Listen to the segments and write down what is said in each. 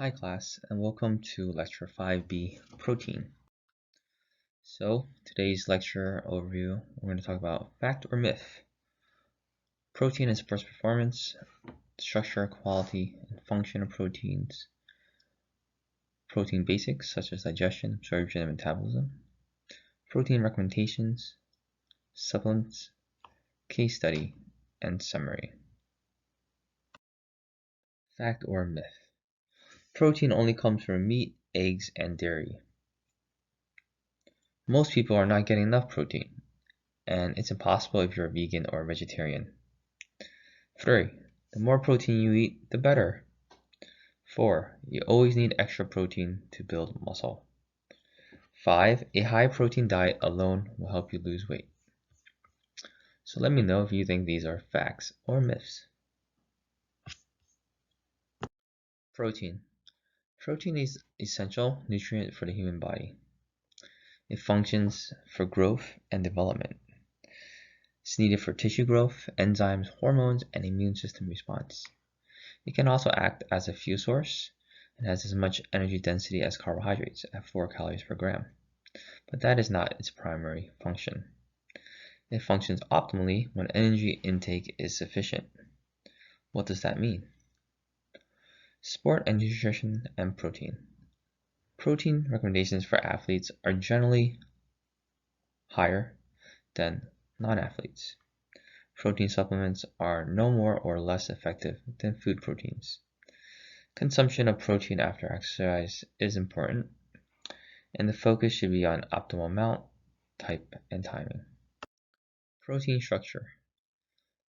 Hi class, and welcome to lecture 5B, protein. So today's lecture overview, we're going to talk about fact or myth. Protein and supports performance, structure, quality, and function of proteins. Protein basics such as digestion, absorption, and metabolism. Protein recommendations, supplements, case study, and summary. Fact or myth. Protein only comes from meat, eggs, and dairy. Most people are not getting enough protein, and it's impossible if you're a vegan or a vegetarian. 3. The more protein you eat, the better. 4. You always need extra protein to build muscle. 5. A high protein diet alone will help you lose weight. So let me know if you think these are facts or myths. Protein. Protein is essential nutrient for the human body. It functions for growth and development. It's needed for tissue growth, enzymes, hormones, and immune system response. It can also act as a fuel source and has as much energy density as carbohydrates at 4 calories per gram. But that is not its primary function. It functions optimally when energy intake is sufficient. What does that mean? Sport and nutrition and protein. Protein recommendations for athletes are generally higher than non-athletes. Protein supplements are no more or less effective than food proteins. Consumption of protein after exercise is important, and the focus should be on optimal amount, type, and timing. Protein structure.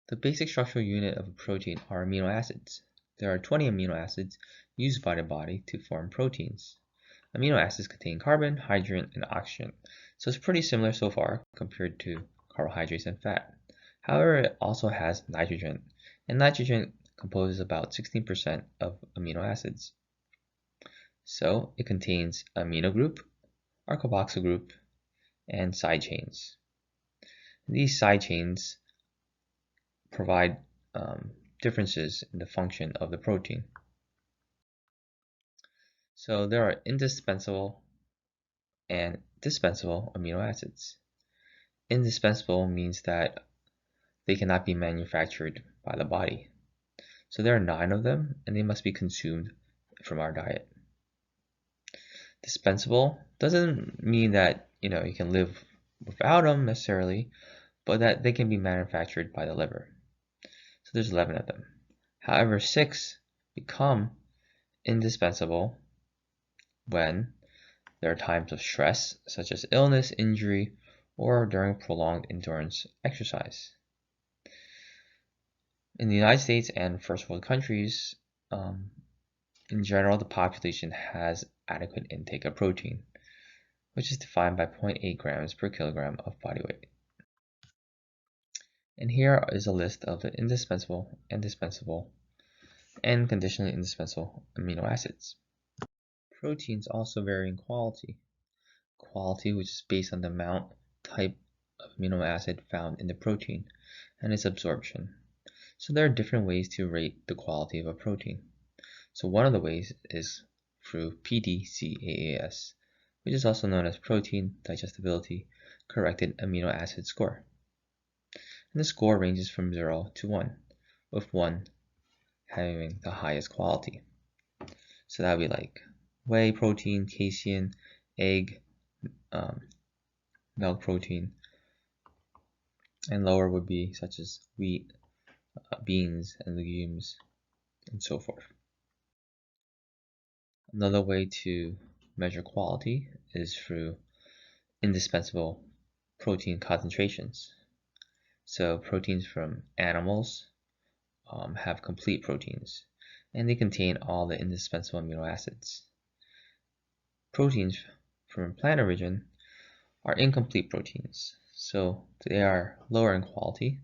The basic structural unit of a protein are amino acids. There are 20 amino acids used by the body to form proteins. Amino acids contain carbon, hydrogen, and oxygen, so it's pretty similar so far compared to carbohydrates and fat. However, it also has nitrogen, and nitrogen composes about 16% of amino acids. So it contains amino group, or carboxyl group, and side chains. These side chains provide differences in the function of the protein. So there are indispensable and dispensable amino acids. Indispensable means that they cannot be manufactured by the body. So there are 9 of them, and they must be consumed from our diet. Dispensable doesn't mean that you can live without them necessarily, but that they can be manufactured by the liver. So there's 11 of them. However, 6 become indispensable when there are times of stress, such as illness, injury, or during prolonged endurance exercise. In the United States and first world countries, in general, the population has adequate intake of protein, which is defined by 0.8 grams per kilogram of body weight. And here is a list of the indispensable and dispensable and conditionally indispensable amino acids. Proteins also vary in quality. Quality, which is based on the amount, type of amino acid found in the protein, and its absorption. So there are different ways to rate the quality of a protein. So one of the ways is through PDCAAS, which is also known as Protein Digestibility Corrected Amino Acid Score. And the score ranges from 0 to 1, with 1 having the highest quality. So that would be like whey protein, casein, egg, milk protein, and lower would be such as wheat, beans, and legumes, and so forth. Another way to measure quality is through indispensable protein concentrations. So proteins from animals have complete proteins, and they contain all the indispensable amino acids. Proteins from plant origin are incomplete proteins, so they are lower in quality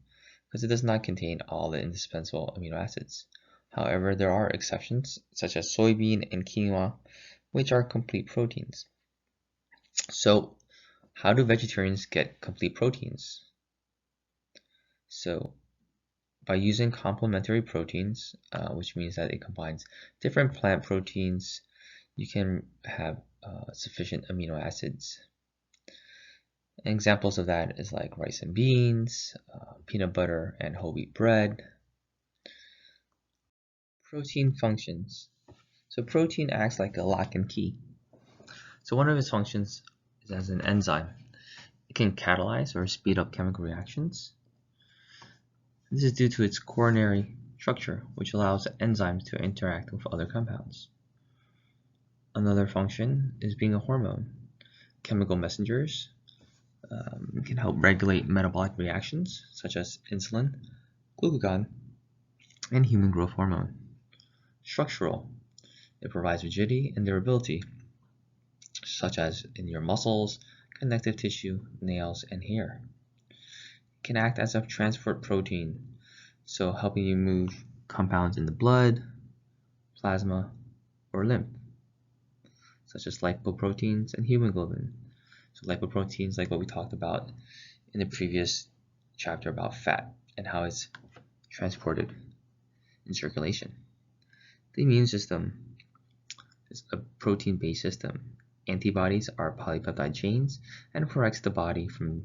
because it does not contain all the indispensable amino acids. However, there are exceptions, such as soybean and quinoa, which are complete proteins. So, how do vegetarians get complete proteins? So, by using complementary proteins, which means that it combines different plant proteins, you can have sufficient amino acids. Examples of that is like rice and beans, peanut butter and whole wheat bread. Protein functions. So protein acts like a lock and key. So one of its functions is as an enzyme. It can catalyze or speed up chemical reactions. This is due to its quaternary structure, which allows enzymes to interact with other compounds. Another function is being a hormone. Chemical messengers can help regulate metabolic reactions such as insulin, glucagon, and human growth hormone. Structural. It provides rigidity and durability, such as in your muscles, connective tissue, nails, and hair. It can act as a transport protein, so helping you move compounds in the blood, plasma, or lymph, such as lipoproteins and hemoglobin. So lipoproteins, like what we talked about in the previous chapter about fat and how it's transported in circulation. The immune system is a protein-based system. Antibodies are polypeptide chains and protects the body from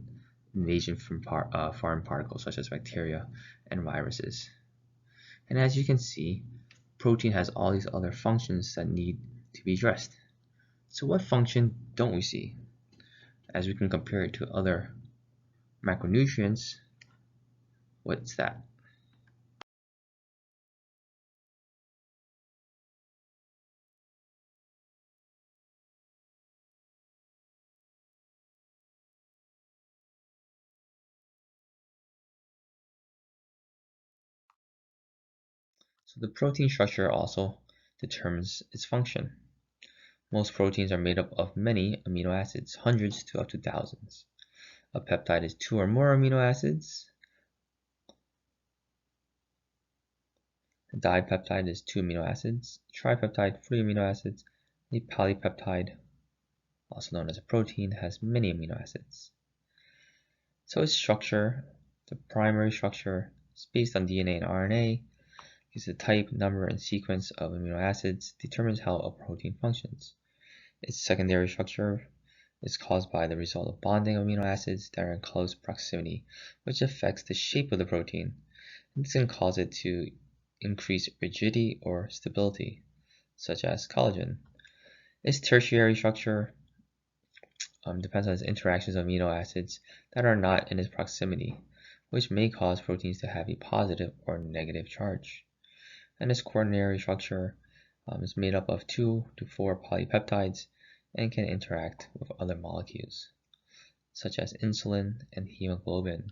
invasion from foreign particles such as bacteria and viruses. And as you can see, protein has all these other functions that need to be addressed. So what function don't we see? As we can compare it to other macronutrients, what's that? So the protein structure also determines its function. Most proteins are made up of many amino acids, hundreds to up to thousands. A peptide is 2 or more amino acids. A dipeptide is 2 amino acids. Tripeptide, 3 amino acids. A polypeptide, also known as a protein, has many amino acids. So its structure, the primary structure, is based on DNA and RNA. Is the type, number, and sequence of amino acids determines how a protein functions. Its secondary structure is caused by the result of bonding amino acids that are in close proximity, which affects the shape of the protein. This can cause it to increase rigidity or stability, such as collagen. Its tertiary structure depends on its interactions of amino acids that are not in its proximity, which may cause proteins to have a positive or negative charge. And its quaternary structure is made up of 2 to 4 polypeptides and can interact with other molecules, such as insulin and hemoglobin.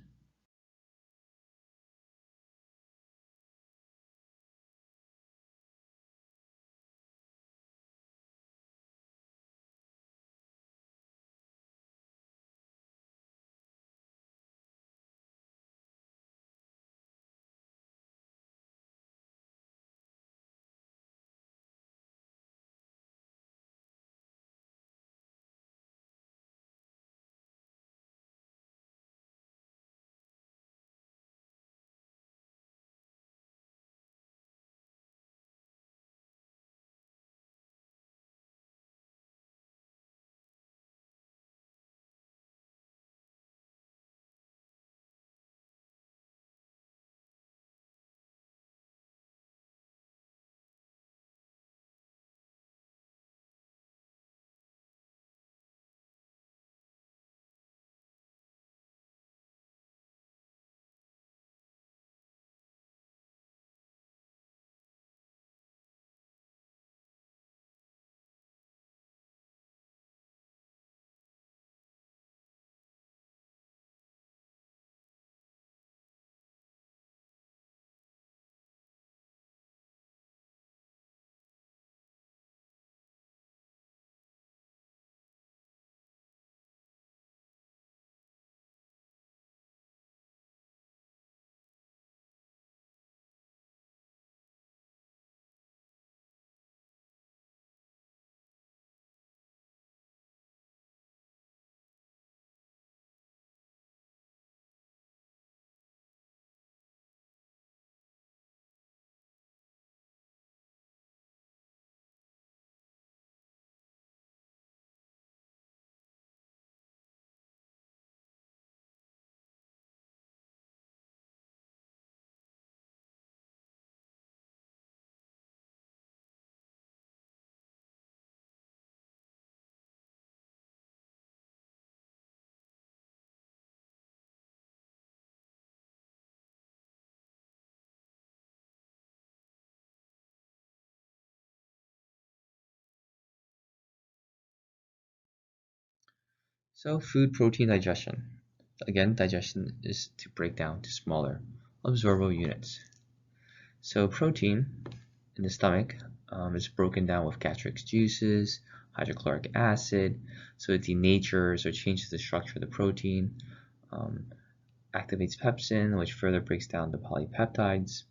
So food protein digestion. Again, digestion is to break down to smaller absorbable units. So protein in the stomach is broken down with gastric juices, hydrochloric acid, so it denatures or changes the structure of the protein, activates pepsin, which further breaks down the polypeptides.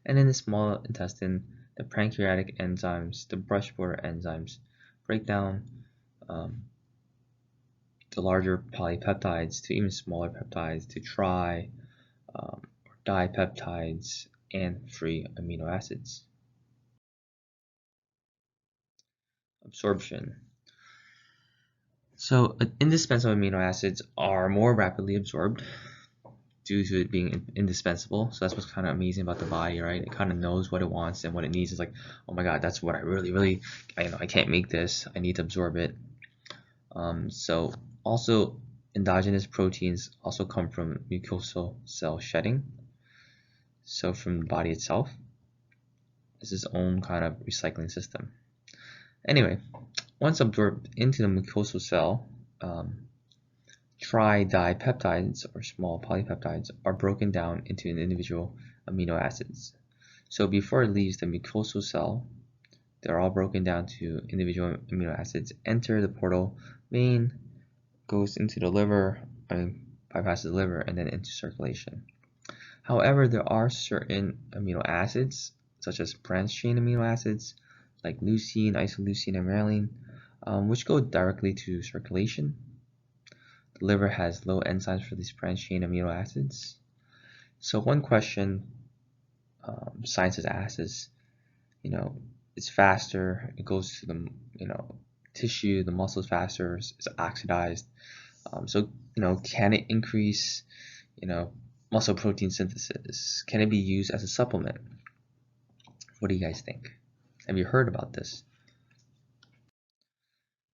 And in the small intestine, the pancreatic enzymes, the brush border enzymes, break down the larger polypeptides to even smaller peptides to or dipeptides and free amino acids. Absorption. So indispensable amino acids are more rapidly absorbed due to it being indispensable. So that's what's kind of amazing about the body, right? It kind of knows what it wants and what it needs. It's like, oh my God, that's what I really, I can't make this. I need to absorb it. So also endogenous proteins also come from mucosal cell shedding. So from the body itself, it's its own kind of recycling system. Anyway, once absorbed into the mucosal cell, tridipeptides or small polypeptides are broken down into individual amino acids. So before it leaves the mucosal cell, they're all broken down to individual amino acids, enter the portal vein, goes into the liver, bypasses the liver, and then into circulation. However, there are certain amino acids, such as branched-chain amino acids, like leucine, isoleucine, and valine, which go directly to circulation. The liver has low enzymes for these branched-chain amino acids. So one question scientists ask is, it's faster, it goes to the, tissue, the muscles faster, it's oxidized. So, can it increase, muscle protein synthesis? Can it be used as a supplement? What do you guys think? Have you heard about this?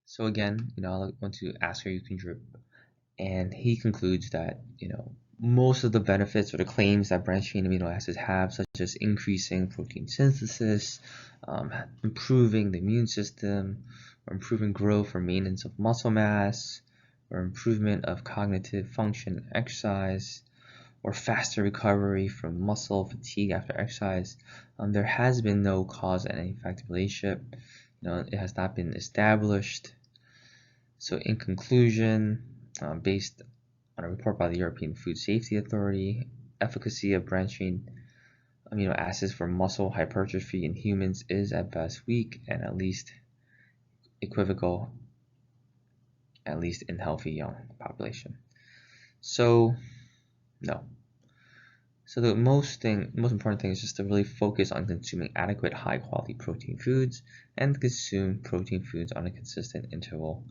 So again, I want to ask Ryukun Drip, and he concludes that, most of the benefits or the claims that branched-chain amino acids have, such as increasing protein synthesis, improving the immune system, or improving growth or maintenance of muscle mass, or improvement of cognitive function and exercise, or faster recovery from muscle fatigue after exercise, there has been no cause and effect relationship. It has not been established. So in conclusion, based on a report by the European Food Safety Authority, efficacy of branched-chain amino acids for muscle hypertrophy in humans is at best weak and at least equivocal, at least in healthy young population. So, no. So the most important thing is just to really focus on consuming adequate high-quality protein foods and consume protein foods on a consistent interval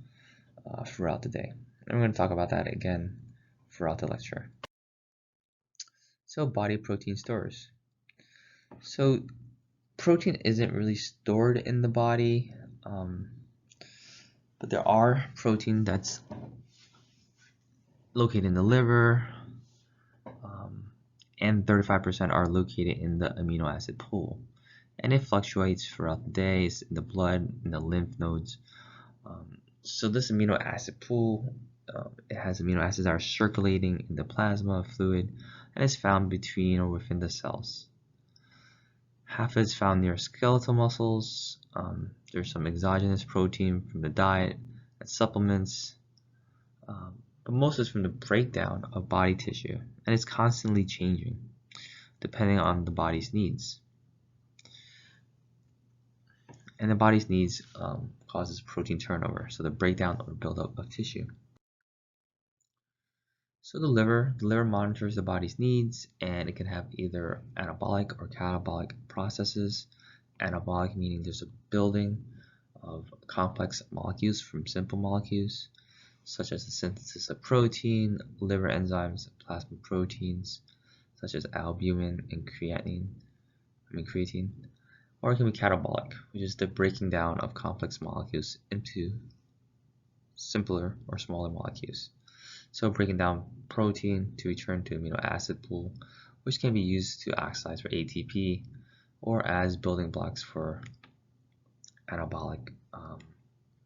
throughout the day. And we're going to talk about that again throughout the lecture. So body protein stores. So protein isn't really stored in the body, but there are protein that's located in the liver, and 35% are located in the amino acid pool. And it fluctuates throughout the day, it's in the blood, in the lymph nodes. So this amino acid pool, it has amino acids that are circulating in the plasma fluid and is found between or within the cells. Half is found near skeletal muscles. There's some exogenous protein from the diet and supplements, but most is from the breakdown of body tissue, and it's constantly changing depending on the body's needs. And the body's needs causes protein turnover, so the breakdown or buildup of tissue. So the liver monitors the body's needs, and it can have either anabolic or catabolic processes. Anabolic meaning there's a building of complex molecules from simple molecules, such as the synthesis of protein, liver enzymes, plasma proteins, such as albumin and creatine. Or it can be catabolic, which is the breaking down of complex molecules into simpler or smaller molecules. So breaking down protein to return to amino acid pool, which can be used to oxidize for ATP or as building blocks for anabolic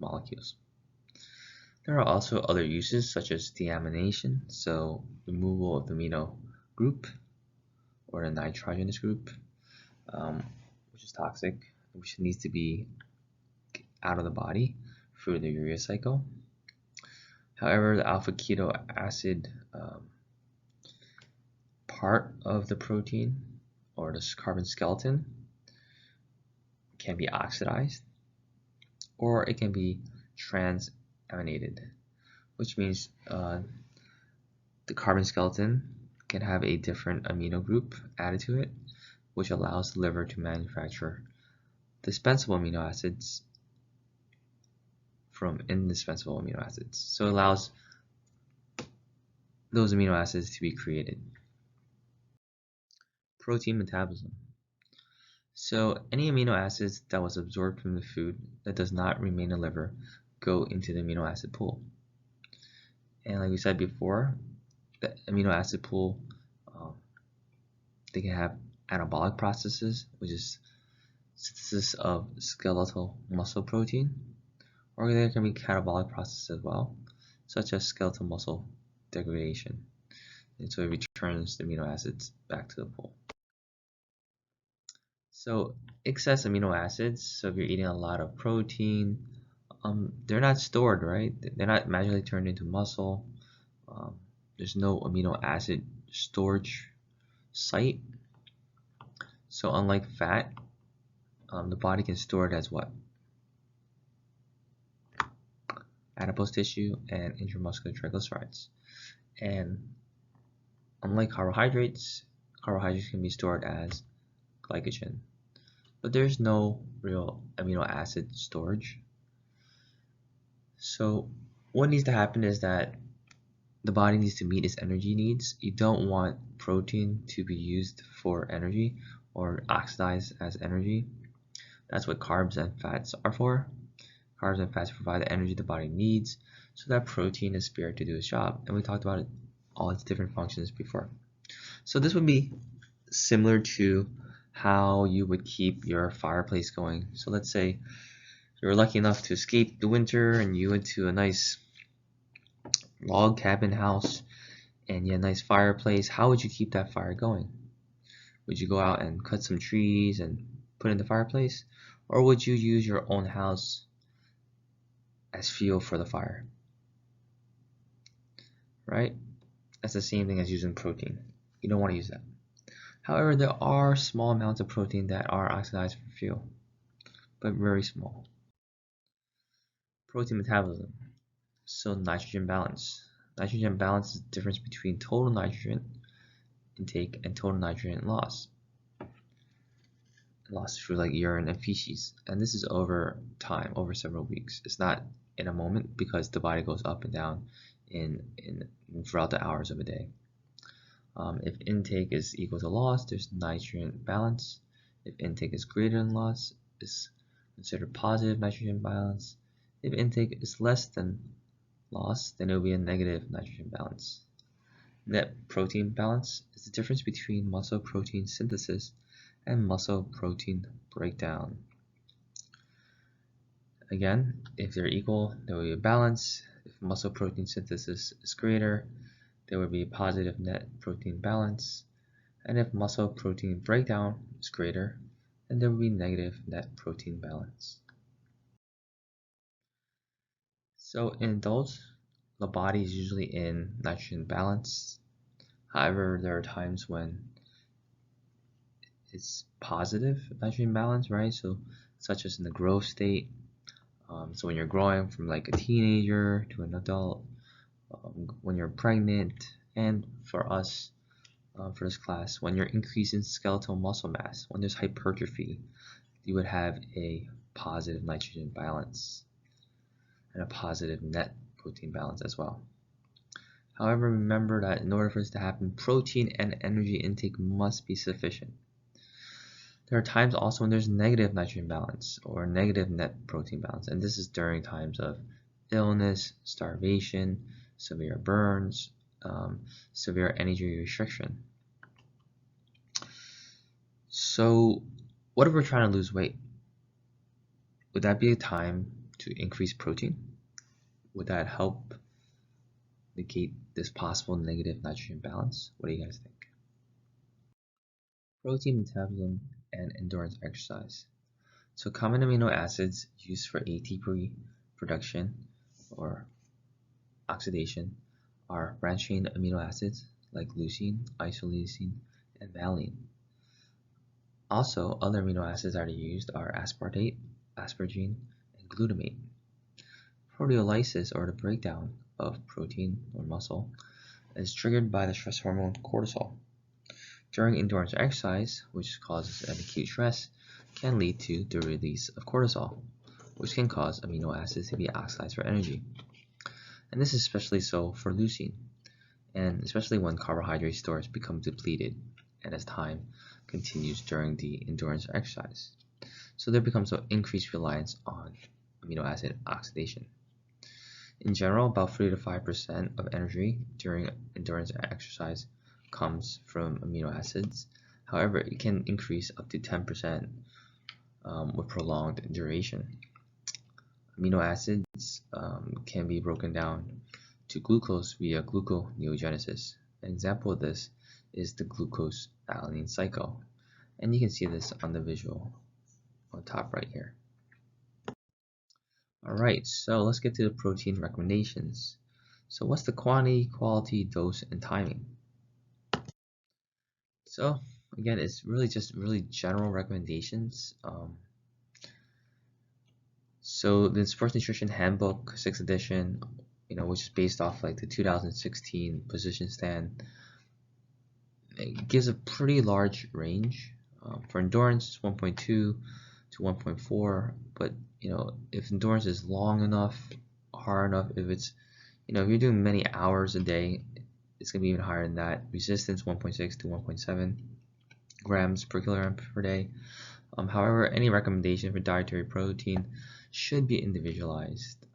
molecules. There are also other uses such as deamination, so removal of the amino group or the nitrogenous group, which is toxic, which needs to be out of the body through the urea cycle. However, the alpha keto acid part of the protein or the carbon skeleton can be oxidized, or it can be transaminated, which means the carbon skeleton can have a different amino group added to it, which allows the liver to manufacture dispensable amino acids from indispensable amino acids. So it allows those amino acids to be created. Protein metabolism. So any amino acids that was absorbed from the food that does not remain in the liver go into the amino acid pool. And like we said before, the amino acid pool, they can have anabolic processes, which is synthesis of skeletal muscle protein, or there can be catabolic processes as well, such as skeletal muscle degradation. And so it returns the amino acids back to the pool. So excess amino acids, so if you're eating a lot of protein, they're not stored, right? They're not magically turned into muscle. There's no amino acid storage site. So unlike fat, the body can store it as what? Adipose tissue and intramuscular triglycerides. And unlike carbohydrates can be stored as glycogen. But there's no real amino acid storage. So what needs to happen is that the body needs to meet its energy needs. You don't want protein to be used for energy or oxidized as energy. That's what carbs and fats are for. Carbs and fats provide the energy the body needs so that protein is spared to do its job. And we talked about all its different functions before. So this would be similar to how you would keep your fireplace going. So let's say you were lucky enough to escape the winter and you went to a nice log cabin house and you had a nice fireplace. How would you keep that fire going? Would you go out and cut some trees and put in the fireplace? Or would you use your own house as fuel for the fire? Right? That's the same thing as using protein. You don't want to use that. However, there are small amounts of protein that are oxidized for fuel, but very small. Protein metabolism. So nitrogen balance. Nitrogen balance is the difference between total nitrogen intake and total nitrogen loss. Lost through like urine and feces. And this is over time, over several weeks. It's not in a moment because the body goes up and down throughout the hours of a day. If intake is equal to loss, there's nitrogen balance. If intake is greater than loss, it's considered positive nitrogen balance. If intake is less than loss, then it will be a negative nitrogen balance. Net protein balance is the difference between muscle protein synthesis and muscle protein breakdown. Again, if they're equal, there will be a balance. If muscle protein synthesis is greater, there will be a positive net protein balance. And if muscle protein breakdown is greater, then there will be negative net protein balance. So in adults, the body is usually in nitrogen balance. However, there are times when it's positive nitrogen balance, right? So such as in the growth state. So when you're growing from like a teenager to an adult, when you're pregnant, and for us, for this class, when you're increasing skeletal muscle mass, when there's hypertrophy, you would have a positive nitrogen balance and a positive net protein balance as well. However, remember that in order for this to happen, protein and energy intake must be sufficient. There are times also when there's negative nitrogen balance or negative net protein balance, and this is during times of illness, starvation, severe burns, severe energy restriction. So what if we're trying to lose weight? Would that be a time to increase protein? would that help negate this possible negative nitrogen balance? What do you guys think? Protein metabolism and endurance exercise. So common amino acids used for ATP production or oxidation are branched-chain amino acids like leucine, isoleucine, and valine. Also, other amino acids that are used are aspartate, asparagine, and glutamate. Proteolysis, or the breakdown of protein or muscle, is triggered by the stress hormone cortisol. During endurance exercise, which causes an acute stress, can lead to the release of cortisol, which can cause amino acids to be oxidized for energy. And this is especially so for leucine, and especially when carbohydrate stores become depleted and as time continues during the endurance exercise. So there becomes an increased reliance on amino acid oxidation. In general, about 3 to 5% of energy during endurance exercise comes from amino acids. However, it can increase up to 10% with prolonged duration. Amino acids can be broken down to glucose via gluconeogenesis. An example of this is the glucose-alanine cycle, and you can see this on the visual on top right here. Alright, so let's get to the protein recommendations. So what's the quantity, quality, dose, and timing? So again, it's really just general recommendations. So the Sports Nutrition Handbook 6th edition, which is based off like the 2016 position stand, it gives a pretty large range. For endurance, 1.2 to 1.4, but if endurance is long enough, hard enough, if it's if you're doing many hours a day, it's gonna be even higher than that. Resistance, 1.6 to 1.7 grams per kilogram per day. However, any recommendation for dietary protein should be individualized.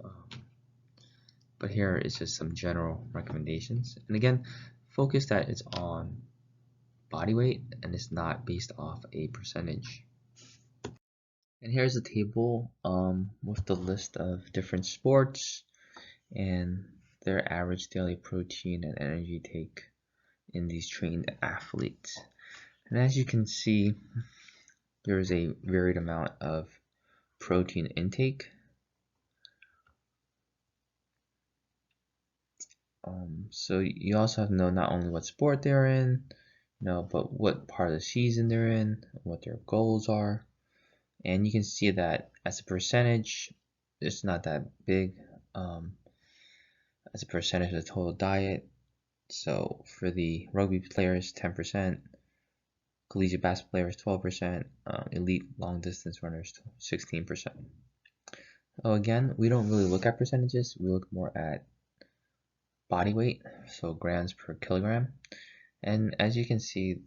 But here is just some general recommendations. And again, focus that it's on body weight and it's not based off a percentage. And here's a table with the list of different sports and their average daily protein and energy take in these trained athletes. And as you can see, there is a varied amount of protein intake. So you also have to know not only what sport they're in, but what part of the season they're in, what their goals are. And you can see that as a percentage, it's not that big as a percentage of the total diet. So for the rugby players, 10%, collegiate basketball players, 12%, elite long distance runners, 16%. Oh, again, we don't really look at percentages. We look more at body weight, so grams per kilogram. And as you can see,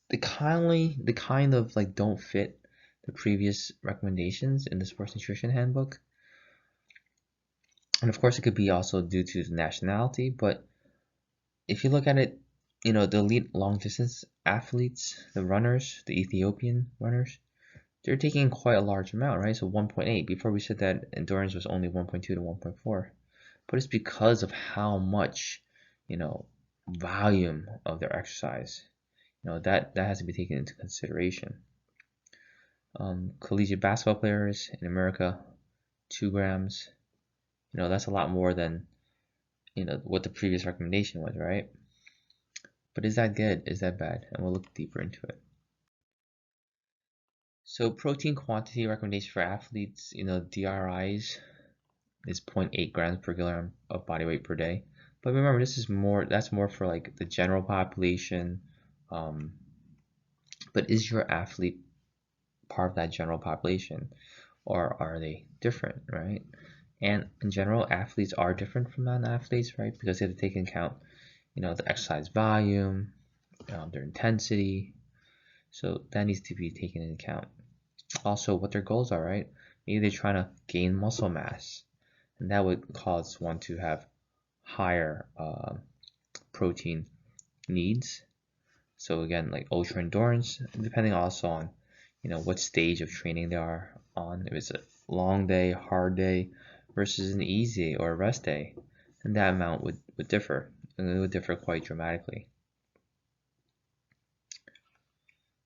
they kind of like don't fit the previous recommendations in the Sports Nutrition Handbook. And of course, it could be also due to the nationality, but if you look at it, the elite long distance athletes, the runners, the Ethiopian runners, they're taking quite a large amount, right? So 1.8. Before we said that endurance was only 1.2 to 1.4. But it's because of how much, volume of their exercise. That has to be taken into consideration. Collegiate basketball players in America, 2 grams. That's a lot more than, what the previous recommendation was, right? But is that good? Is that bad? And we'll look deeper into it. So protein quantity recommendation for athletes, DRIs is 0.8 grams per kilogram of body weight per day. But remember, that's more for like the general population. But is your athlete part of that general population, or are they different, right? And in general, athletes are different from non-athletes, right? Because they have to take into account, the exercise volume, their intensity. So that needs to be taken into account. Also, what their goals are, right? Maybe they're trying to gain muscle mass, and that would cause one to have higher protein needs. So again, like ultra endurance, depending also on what stage of training they are on. If it's a long day, hard day, versus an easy day or a rest day, and that amount would differ, and it would differ quite dramatically.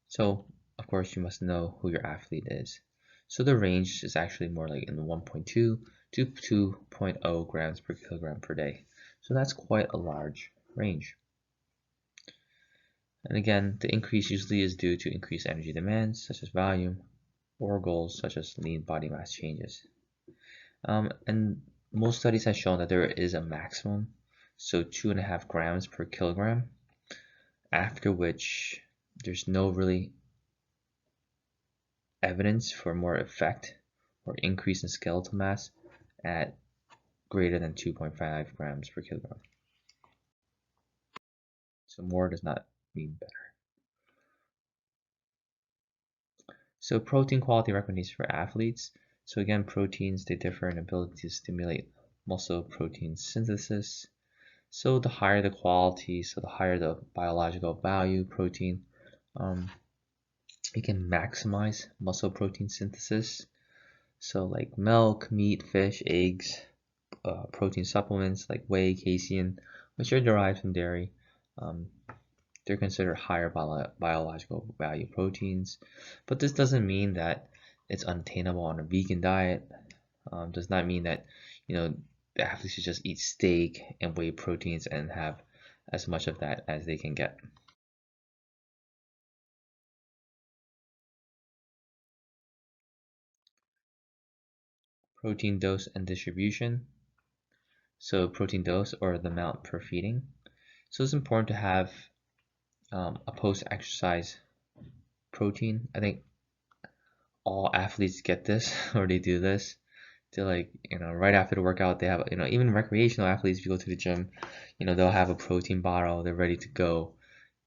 So, of course, you must know who your athlete is. So the range is actually more like in the 1.2 to 2.0 grams per kilogram per day. So that's quite a large range. And again, the increase usually is due to increased energy demands, such as volume, or goals such as lean body mass changes. And most studies have shown that there is a maximum, so 2.5 grams per kilogram, after which there's no really evidence for more effect or increase in skeletal mass at greater than 2.5 grams per kilogram. So more does not mean better. So protein quality recommendations for athletes. So again, proteins, they differ in ability to stimulate muscle protein synthesis. So the higher the quality, so the higher the biological value protein, it can maximize muscle protein synthesis. So like milk, meat, fish, eggs, protein supplements like whey, casein, which are derived from dairy, they're considered higher biological value proteins. But this doesn't mean that it's unattainable on a vegan diet. Does not mean that the athletes should just eat steak and whey proteins and have as much of that as they can get. Protein dose and distribution. So protein dose, or the amount per feeding. So it's important to have a post-exercise protein. I think all athletes get this or they do this. They're like, right after the workout, they have, even recreational athletes, if you go to the gym, they'll have a protein bottle. They're ready to go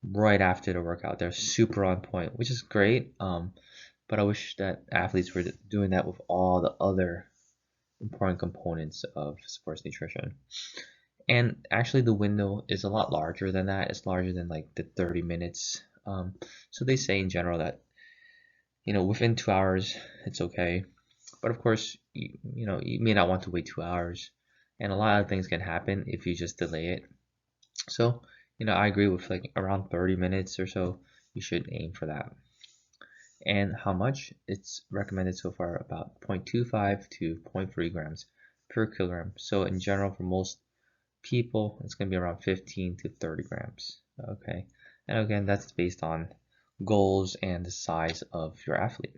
right after the workout. They're super on point, which is great. But I wish that athletes were doing that with all the other important components of sports nutrition. And actually, the window is a lot larger than that. It's larger than like the 30 minutes. So they say in general that within 2 hours it's okay, but of course you may not want to wait 2 hours, and a lot of things can happen if you just delay it. So I agree with like around 30 minutes or so. You should aim for that. And how much? It's recommended so far about 0.25 to 0.3 grams per kilogram. So in general, for most people, it's going to be around 15 to 30 grams. Okay, and again, that's based on goals and the size of your athlete.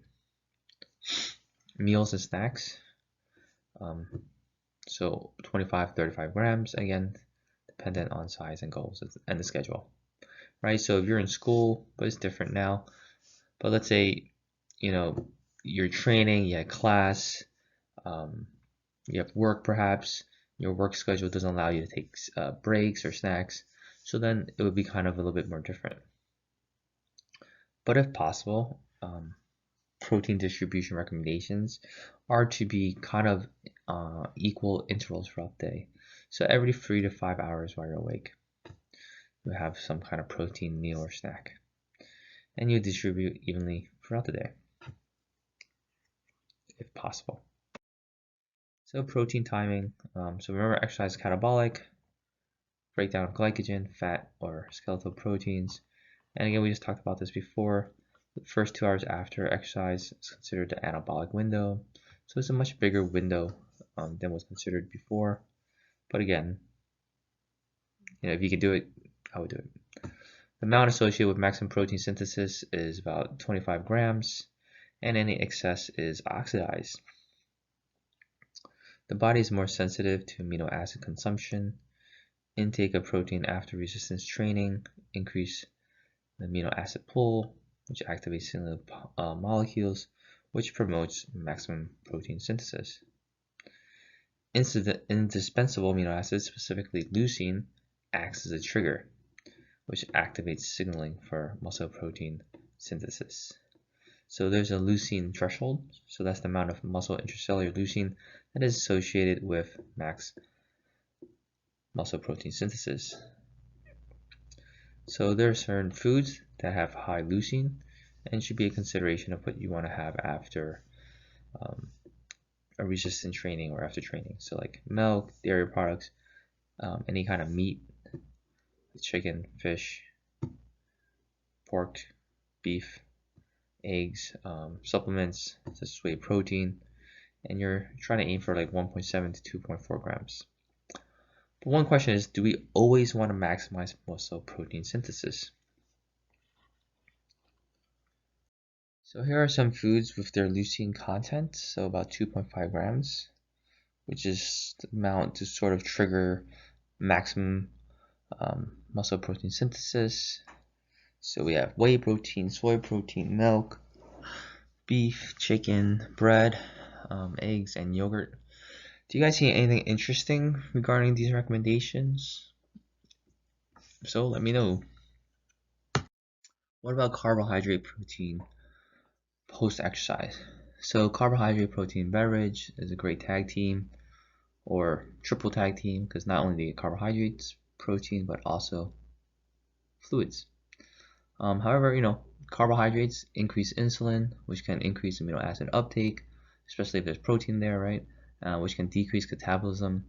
Meals and snacks. So 25, 35 grams, again, dependent on size and goals and the schedule, right? So if you're in school, but it's different now, but let's say, you're training, you have class, you have work perhaps, your work schedule doesn't allow you to take breaks or snacks, so then it would be kind of a little bit more different. But if possible, protein distribution recommendations are to be kind of equal intervals throughout the day. So every 3 to 5 hours while you're awake, you have some kind of protein meal or snack, and you distribute evenly throughout the day, if possible. So protein timing. So remember, exercise is catabolic, breakdown of glycogen, fat, or skeletal proteins. And again, we just talked about this before. The first 2 hours after exercise is considered the anabolic window. So it's a much bigger window than was considered before. But again, if you can do it, I would do it. The amount associated with maximum protein synthesis is about 25 grams, and any excess is oxidized. The body is more sensitive to amino acid consumption. Intake of protein after resistance training increase the amino acid pool, which activates similar molecules, which promotes maximum protein synthesis. Indispensable amino acids, specifically leucine, acts as a trigger, which activates signaling for muscle protein synthesis. So there's a leucine threshold, so that's the amount of muscle intracellular leucine that is associated with max muscle protein synthesis. So there are certain foods that have high leucine and should be a consideration of what you want to have after a resistance training or after training. So like milk, dairy products, any kind of meat, chicken, fish, pork, beef, eggs, supplements such as whey protein, and you're trying to aim for like 1.7 to 2.4 grams. But one question is, do we always want to maximize muscle protein synthesis? So here are some foods with their leucine content, so about 2.5 grams, which is the amount to sort of trigger maximum muscle protein synthesis. So we have whey protein, soy protein, milk, beef, chicken, bread, eggs, and yogurt. Do you guys see anything interesting regarding these recommendations? So let me know. What about carbohydrate protein post-exercise? So carbohydrate protein beverage is a great tag team or triple tag team because not only the carbohydrates, protein, but also fluids. However, carbohydrates increase insulin, which can increase amino acid uptake, especially if there's protein there, right? Which can decrease catabolism.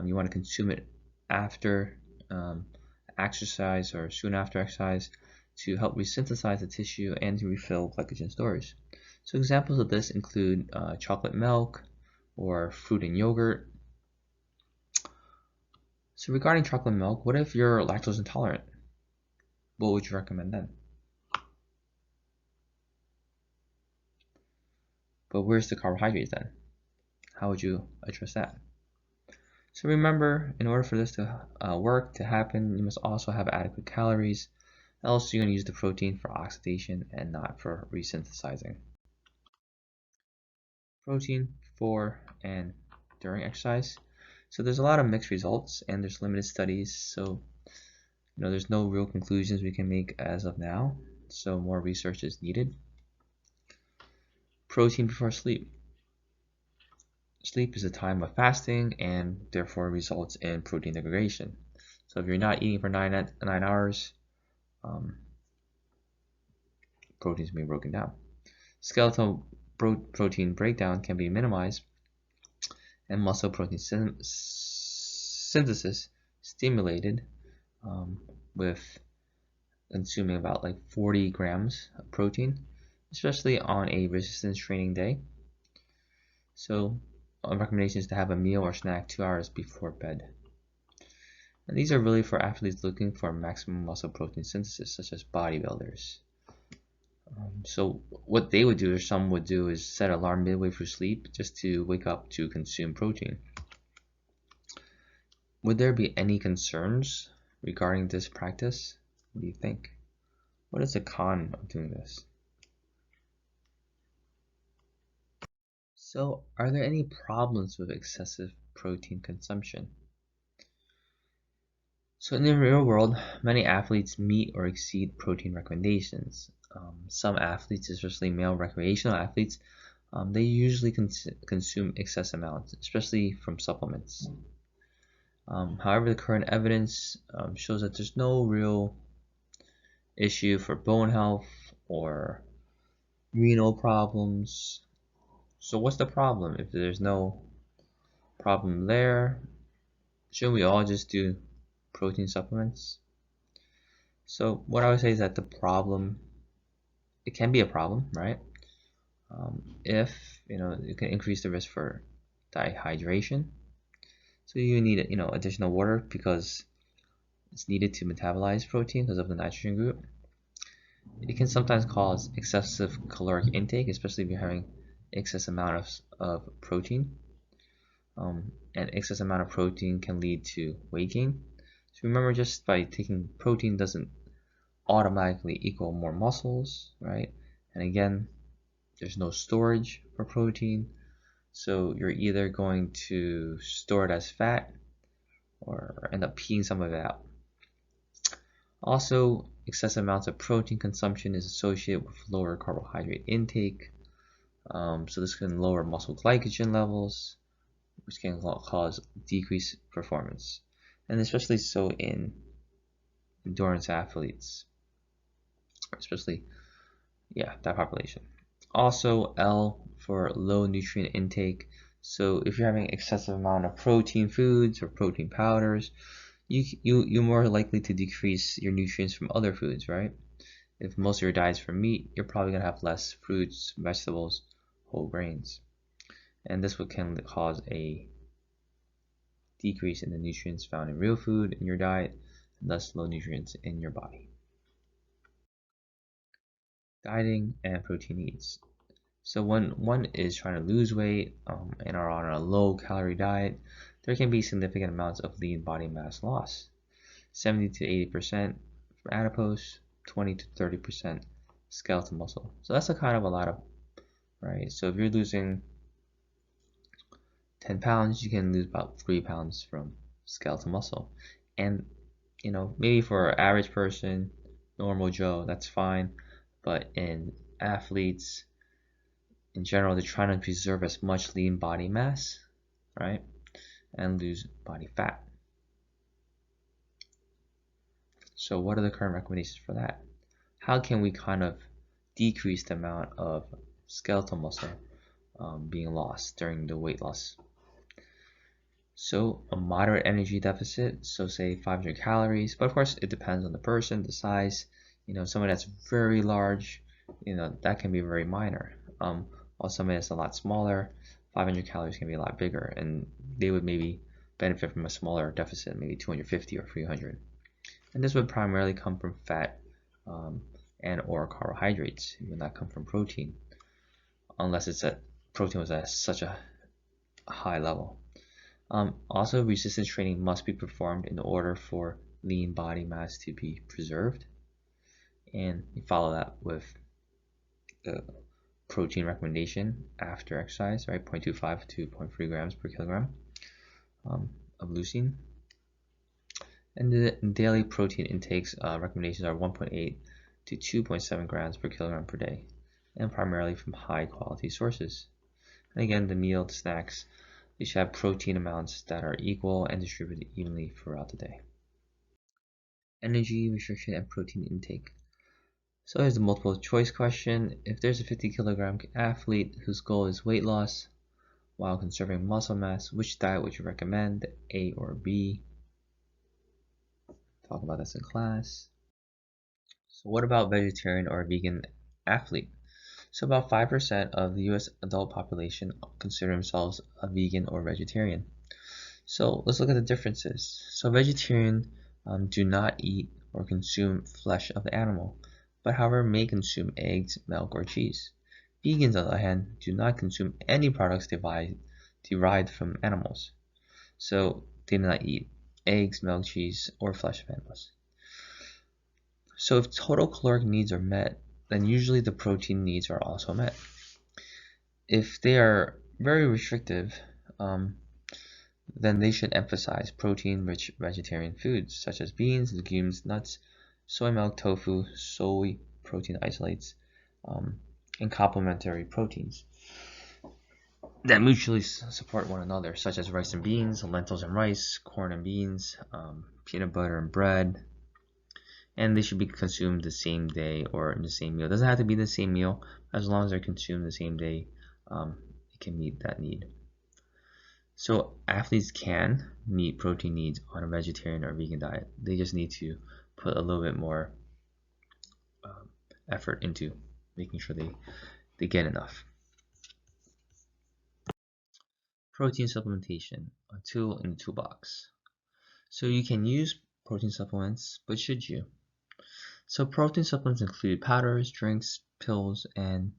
You want to consume it after exercise or soon after exercise to help resynthesize the tissue and to refill glycogen storage. So examples of this include chocolate milk or fruit and yogurt. So regarding chocolate milk, what if you're lactose intolerant? What would you recommend then? But where's the carbohydrates then? How would you address that? So remember, in order for this to work, to happen, you must also have adequate calories. Else you're going to use the protein for oxidation and not for resynthesizing. Protein before and during exercise. So there's a lot of mixed results and there's limited studies. So there's no real conclusions we can make as of now. So more research is needed. Protein before sleep. Sleep is a time of fasting and therefore results in protein degradation. So if you're not eating for 9 hours, proteins may be broken down. Skeletal protein breakdown can be minimized and muscle protein synthesis stimulated with consuming about like 40 grams of protein, especially on a resistance training day. So a recommendation is to have a meal or snack 2 hours before bed. And these are really for athletes looking for maximum muscle protein synthesis, such as bodybuilders. So what they would do, or some would do, is set an alarm midway through sleep just to wake up to consume protein. Would there be any concerns regarding this practice? What do you think? What is the con of doing this? So are there any problems with excessive protein consumption? So in the real world, many athletes meet or exceed protein recommendations. Some athletes, especially male recreational athletes, they usually consume excess amounts, especially from supplements. However, the current evidence shows that there's no real issue for bone health or renal problems. So what's the problem? If there's no problem there, shouldn't we all just do protein supplements? So what I would say is that the problem, it can be a problem, right? If it can increase the risk for dehydration. So you need additional water because it's needed to metabolize protein because of the nitrogen group. It can sometimes cause excessive caloric intake, especially if you're having excess amount of protein. And excess amount of protein can lead to weight gain. So remember, just by taking protein doesn't automatically equal more muscles, right? And again, there's no storage for protein. So you're either going to store it as fat or end up peeing some of it out. Also, excessive amounts of protein consumption is associated with lower carbohydrate intake. So this can lower muscle glycogen levels, which can cause decreased performance. And especially so in endurance athletes, especially, that population. Also, L for low nutrient intake. So if you're having excessive amount of protein foods or protein powders, you're more likely to decrease your nutrients from other foods, right? If most of your diet is from meat, you're probably going to have less fruits, vegetables, whole grains. And this can cause a decrease in the nutrients found in real food in your diet, and thus low nutrients in your body. Dieting and protein needs. So when one is trying to lose weight and are on a low calorie diet, there can be significant amounts of lean body mass loss. 70 to 80% for adipose, 20 to 30% skeletal muscle. So that's a kind of a lot of, right? So if you're losing 10 pounds, you can lose about 3 pounds from skeletal muscle. And, maybe for an average person, normal Joe, that's fine. But in athletes, in general, they're trying to preserve as much lean body mass, right? And lose body fat. So what are the current recommendations for that? How can we kind of decrease the amount of skeletal muscle being lost during the weight loss? So a moderate energy deficit, so say 500 calories, but of course it depends on the person, the size. Someone that's very large, that can be very minor. While somebody that's a lot smaller, 500 calories can be a lot bigger, and they would maybe benefit from a smaller deficit, maybe 250 or 300. And this would primarily come from fat and or carbohydrates. It would not come from protein, unless protein was at such a high level. Also, resistance training must be performed in order for lean body mass to be preserved. And you follow that with the protein recommendation after exercise, right? 0.25 to 0.3 grams per kilogram of leucine. And the daily protein intakes recommendations are 1.8 to 2.7 grams per kilogram per day, and primarily from high quality sources. And again, the meal, the snacks, they should have protein amounts that are equal and distributed evenly throughout the day. Energy restriction and protein intake. So here's the multiple choice question. If there's a 50 kilogram athlete whose goal is weight loss while conserving muscle mass, which diet would you recommend, A or B? Talk about this in class. So what about vegetarian or vegan athlete? So about 5% of the US adult population consider themselves a vegan or vegetarian. So let's look at the differences. So vegetarian do not eat or consume flesh of the animal, but however may consume eggs, milk, or cheese. Vegans, on the other hand, do not consume any products derived from animals. So they do not eat eggs, milk, cheese, or flesh of animals. So if total caloric needs are met, then usually the protein needs are also met. If they are very restrictive, then they should emphasize protein-rich vegetarian foods such as beans, legumes, nuts, soy milk, tofu, soy protein isolates, and complementary proteins that mutually support one another, such as rice and beans, lentils and rice, corn and beans, peanut butter and bread. And they should be consumed the same day or in the same meal. It doesn't have to be the same meal. As long as they're consumed the same day, it can meet that need. So athletes can meet protein needs on a vegetarian or vegan diet. They just need to put a little bit more effort into making sure they get enough. Protein supplementation, a tool in the toolbox. So you can use protein supplements, but should you? So protein supplements include powders, drinks, pills, and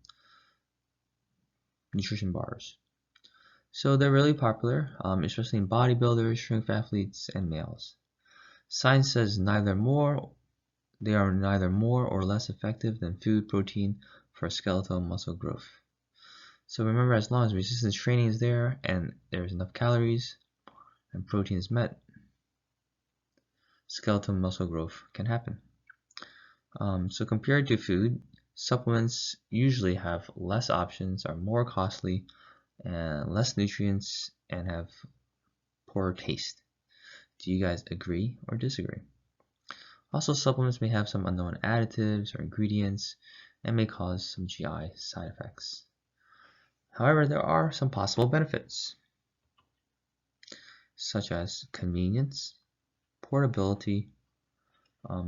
nutrition bars. So they're really popular, especially in bodybuilders, strength athletes, and males. Science says they are neither more or less effective than food protein for skeletal muscle growth. So remember, as long as resistance training is there and there's enough calories and protein is met, skeletal muscle growth can happen. So compared to food, supplements usually have less options, are more costly, and less nutrients, and have poorer taste. Do you guys agree or disagree? Also, supplements may have some unknown additives or ingredients and may cause some GI side effects. However, there are some possible benefits, such as convenience, portability.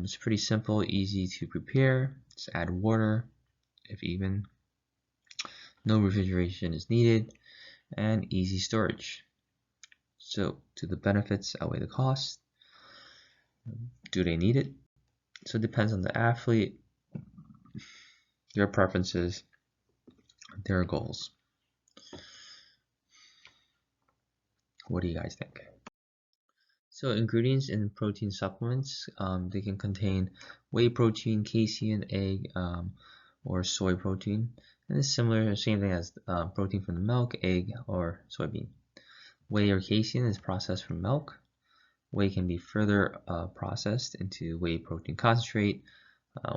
It's pretty simple, easy to prepare. Just add water, if even. No refrigeration is needed, and easy storage. So, do the benefits outweigh the cost? Do they need it? So it depends on the athlete, their preferences, their goals. What do you guys think? So ingredients in protein supplements, they can contain whey protein, casein, egg, or soy protein. And it's similar, same thing as protein from the milk, egg, or soybean. Whey or casein is processed from milk. Whey can be further processed into whey protein concentrate,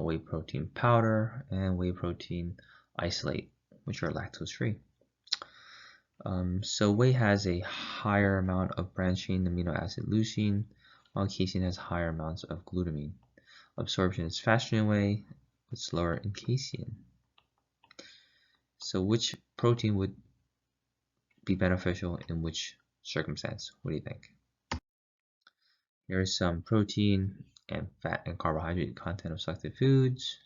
whey protein powder, and whey protein isolate, which are lactose free. So whey has a higher amount of branched-chain amino acid leucine, while casein has higher amounts of glutamine. Absorption is faster in whey, but slower in casein. So which protein would be beneficial in which circumstance? What do you think? Here is some protein and fat and carbohydrate content of selected foods.